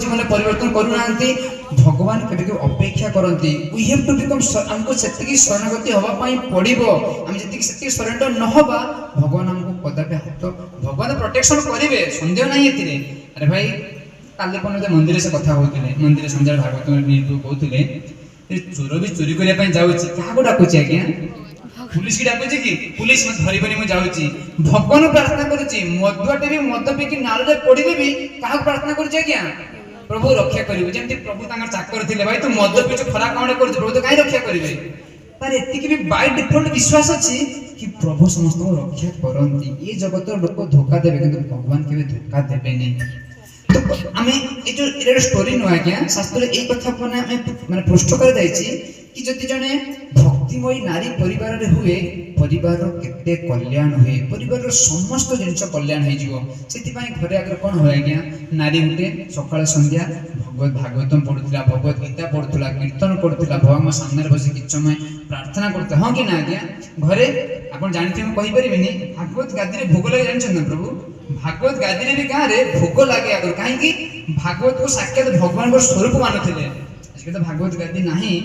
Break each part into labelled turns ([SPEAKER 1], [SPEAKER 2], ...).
[SPEAKER 1] जीवन परिवर्तन करूना भगवान केबे के अपेक्षा करती वी हैव टू बिकम हमको सेतिकी शरणागति हवा पई पड़िबो हम सेतिकी सरेंडर न हबा भगवान हमको कदापि हाथ भगवान प्रोटेक्शन करिवे संदेह नहीं एतिरे अरे भाई काले कोन मंदिर से कथा होतिले मंदिर संजय भागवत नीतू कहतिले चोर भी चोरी करिया पई जाउची काहा को डाकुची आज्ञा पुलिस की डाकुची कि पुलिस मत धरि बनी मु जाउची भगवान प्रार्थना करूची मदुआटे भी मद पिकी नाल रे पड़िले भी काहा को प्रार्थना करूची आज्ञा प्रभु रक्षा करिवे जेंति प्रभु तांगर चाकर थिले भाई तू मद पिछ खरा कामडे करछ प्रभु तो काई रक्षा करिवे तार एतिकी भी बाय डिफॉल्ट विश्वास अछि कि प्रभु समस्त को रक्षा करंती ए जगत लोक धोखा देबे किंतु भगवान केबे धोखा देबे नहीं तो आमे ए जो एरा स्टोरी नो आज्ञा शास्त्र ए कथा पने माने पुष्ट कर दैछि कि जति जने भक्तिमयी नारी परिवार रे हुए परिवार रो केते कल्याण हुए परिवार रो समस्त जिंस कल्याण हे जीवो सेति पई घरे आगर कोन होय आज्ञा नारी उठे सकाळ संध्या भगवत भागवतम पढुतला भगवत गीता पढुतला कीर्तन पढुतला भगवान सामने बसी किछ समय प्रार्थना करते हां कि ना आज्ञा घरे आपण जानथि म कहि परिबिनी भागवत गादी रे भोग लागे जानछन ना प्रभु भागवत गादी रे भी गां रे भोग लागे आगर काहे कि भागवत को साक्षात भगवान को स्वरूप मानथिले आज के तो भागवत गादी नाही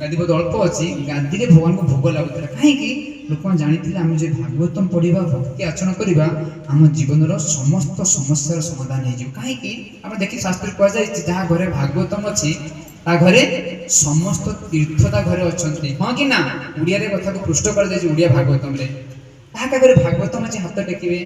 [SPEAKER 1] गादी बहुत अल्प अच्छी गादी रे भगवान को भोग लगुला कहीं लोक जानी आम जो भागवतम पढ़ा भक्ति आचरण करवा आम जीवन समस्त समस्या समाधान हो कहीं आम देखिए शास्त्र कहुई जहाँ घरे भागवतम अच्छी ता घरे समस्त तीर्थता घरे अच्छा हाँ कि ना उड़िया कथा को पृष्ठ कर उड़िया भागवतम रे घरे भागवतम अच्छे हाथ टेकिए।